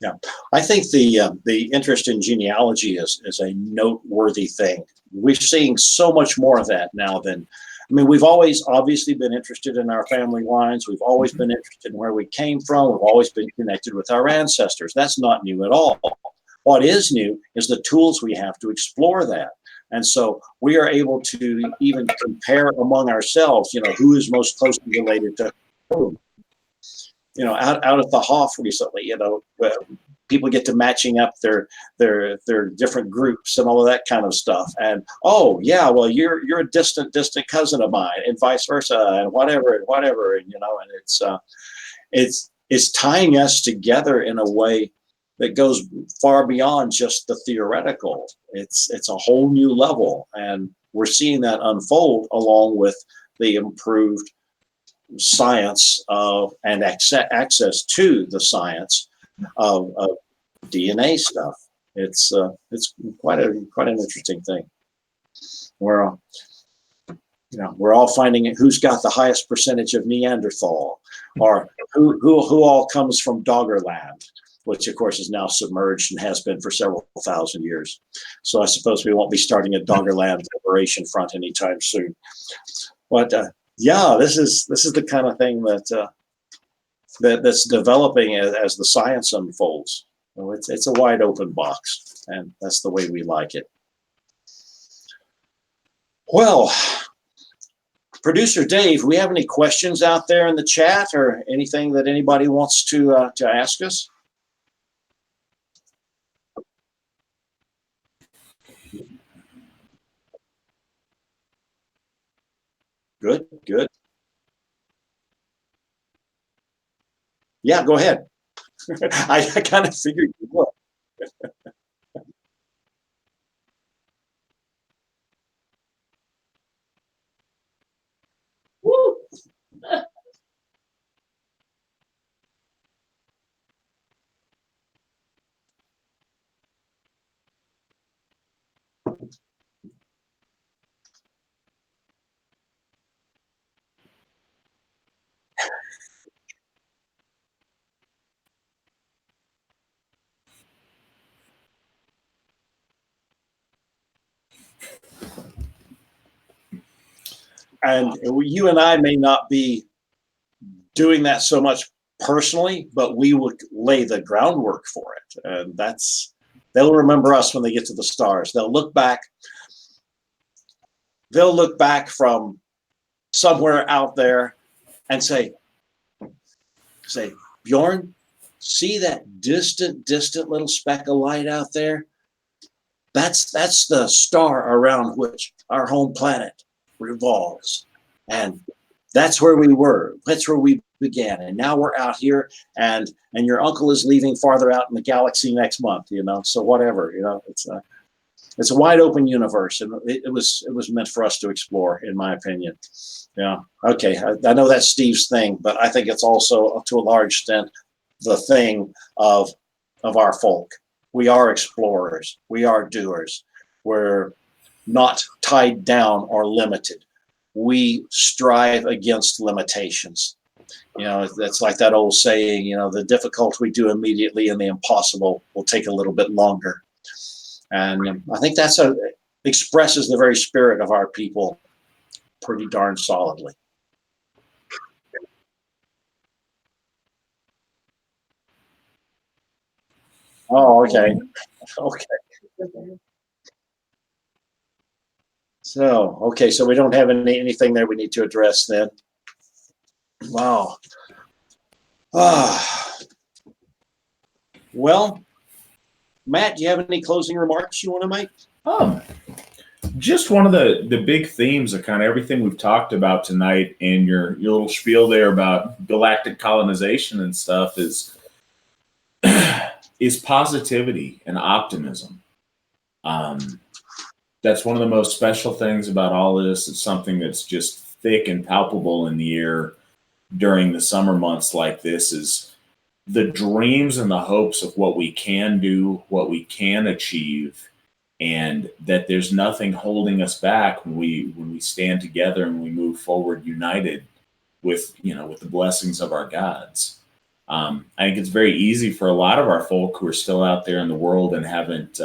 Yeah, I think the interest in genealogy is a noteworthy thing. We're seeing so much more of that now than, we've always obviously been interested in our family lines. We've always been interested in where we came from. We've always been connected with our ancestors. That's not new at all. What is new is the tools we have to explore that. And so we are able to even compare among ourselves, who is most closely related to whom. Out at the Hoff recently, people get to matching up their different groups and all of that kind of stuff. And oh yeah, well you're a distant cousin of mine, and vice versa, and whatever. And it's tying us together in a way that goes far beyond just the theoretical. It's a whole new level, and we're seeing that unfold along with the improved science and access to the science of DNA stuff. It's quite an interesting thing. We're all finding who's got the highest percentage of Neanderthal, or who all comes from Doggerland, which of course is now submerged and has been for several thousand years. So I suppose we won't be starting a Doggerland Liberation Front anytime soon. But yeah, this is the kind of thing that's developing as the science unfolds. It's a wide open box, and that's the way we like it. Well, producer Dave, we have any questions out there in the chat, or anything that anybody wants to ask us? Good. Yeah, go ahead. I kind of figured you would. Woo! And you and I may not be doing that so much personally, but we will lay the groundwork for it. And they'll remember us when they get to the stars. They'll look back from somewhere out there and say, Bjorn, see that distant little speck of light out there? That's the star around which our home planet revolves. And that's where we were. That's where we began. And now we're out here, and your uncle is leaving farther out in the galaxy next month, so whatever, it's a wide open universe, and it was meant for us to explore, in my opinion. Yeah. Okay. I know that's Steve's thing, but I think it's also, to a large extent, the thing of our folk. We are explorers. We are doers. We're not tied down or limited. We strive against limitations. That's like that old saying, the difficult we do immediately and the impossible will take a little bit longer. And I think that's expresses the very spirit of our people pretty darn solidly. Oh, okay. Okay. So, okay, so we don't have anything there we need to address then. Wow. Well, Matt, do you have any closing remarks you want to make? Just one of the big themes of kind of everything we've talked about tonight, and your little spiel there about galactic colonization and stuff is positivity and optimism. That's one of the most special things about all of this. It's something that's just thick and palpable in the air during the summer months like this, is the dreams and the hopes of what we can do, what we can achieve, and that there's nothing holding us back when we stand together and we move forward united with with the blessings of our gods. I think it's very easy for a lot of our folk who are still out there in the world and haven't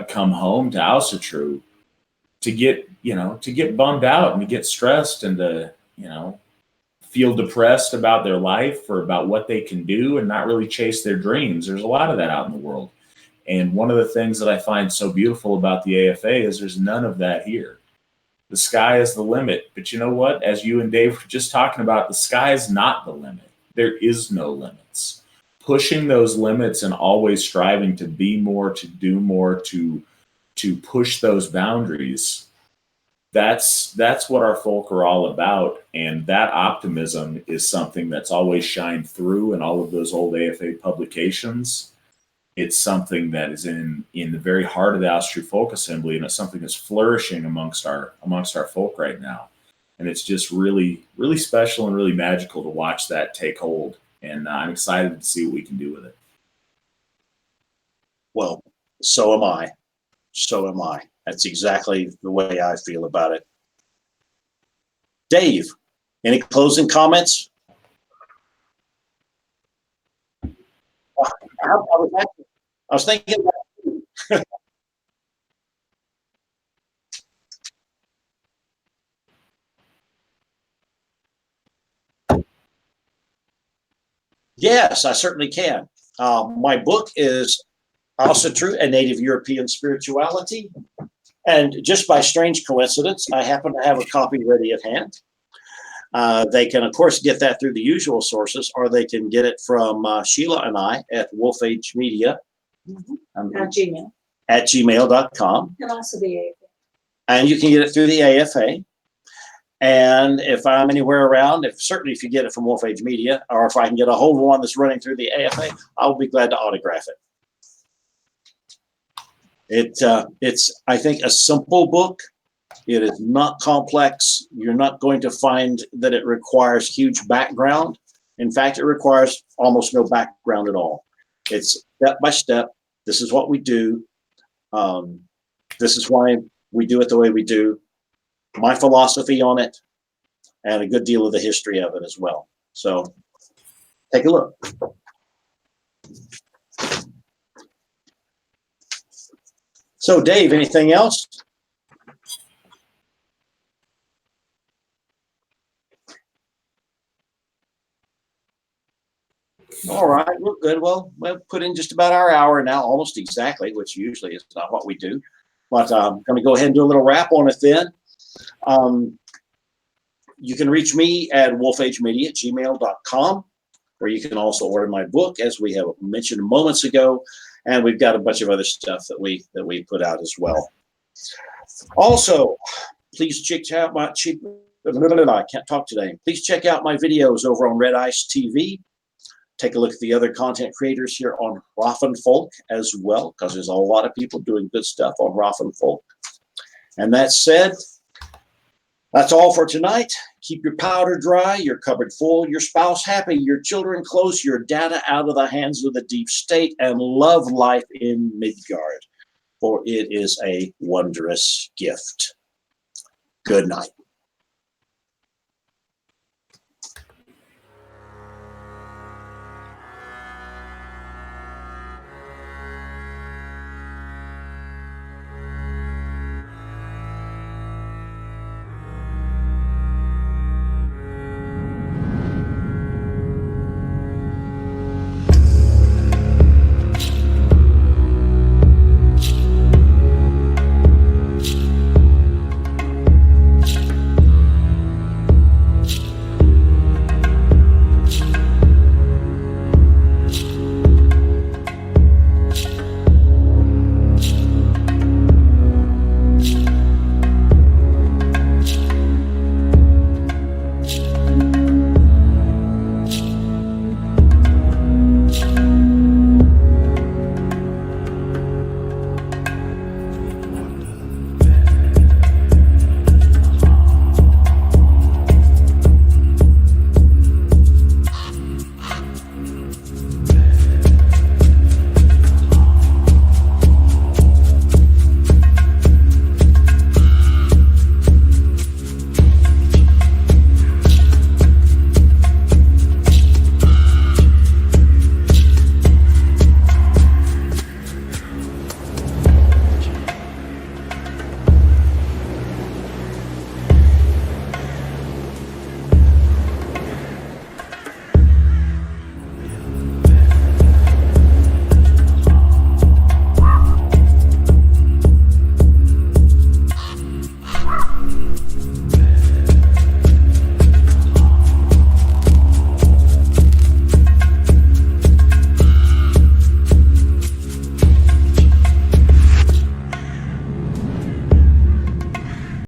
come home to Ausatru to get bummed out and to get stressed and to feel depressed about their life or about what they can do and not really chase their dreams. There's a lot of that out in the world. And one of the things that I find so beautiful about the AFA is there's none of that here. The sky is the limit. But you know what? As you and Dave were just talking about, the sky is not the limit. There is no limits. Pushing those limits and always striving to be more, to do more, to push those boundaries. That's what our folk are all about. And that optimism is something that's always shined through in all of those old AFA publications. It's something that is in the very heart of the Ausatru Folk Assembly, and it's something that's flourishing amongst our folk right now. And it's just really, really special and really magical to watch that take hold. And I'm excited to see what we can do with it. Well, so am I. So am I. That's exactly the way I feel about it. Dave, any closing comments? I was thinking about Yes, I certainly can. My book is Ausatru, A Native European Spirituality. And just by strange coincidence, I happen to have a copy ready at hand. They can, of course, get that through the usual sources, or they can get it from Sheila and I at Wolf Age Media. At Gmail. At gmail.com. And also the AFA. And you can get it through the AFA. And if I'm anywhere around, certainly if you get it from Wolf Age Media, or if I can get a hold of one that's running through the AFA, I'll be glad to autograph it. It's, I think, a simple book. It is not complex. You're not going to find that it requires huge background. In fact, it requires almost no background at all. It's step by step. This is what we do. This is why we do it the way we do. My philosophy on it, and a good deal of the history of it as well. So take a look. So Dave, anything else? All right, we're good. Well, we'll put in just about our hour now, almost exactly, which usually is not what we do. But I'm going to go ahead and do a little wrap on it then. You can reach me at wolfagemedia@gmail.com, where you can also order my book, as we have mentioned moments ago, and we've got a bunch of other stuff that we put out as well. Also, please check out my I can't talk today. Please check out my videos over on Red Ice TV. Take a look at the other content creators here on Raffen Folk as well, because there's a lot of people doing good stuff on Raffen Folk. And that said, that's all for tonight. Keep your powder dry, your cupboard full, your spouse happy, your children close, your data out of the hands of the deep state, and love life in Midgard, for it is a wondrous gift. Good night.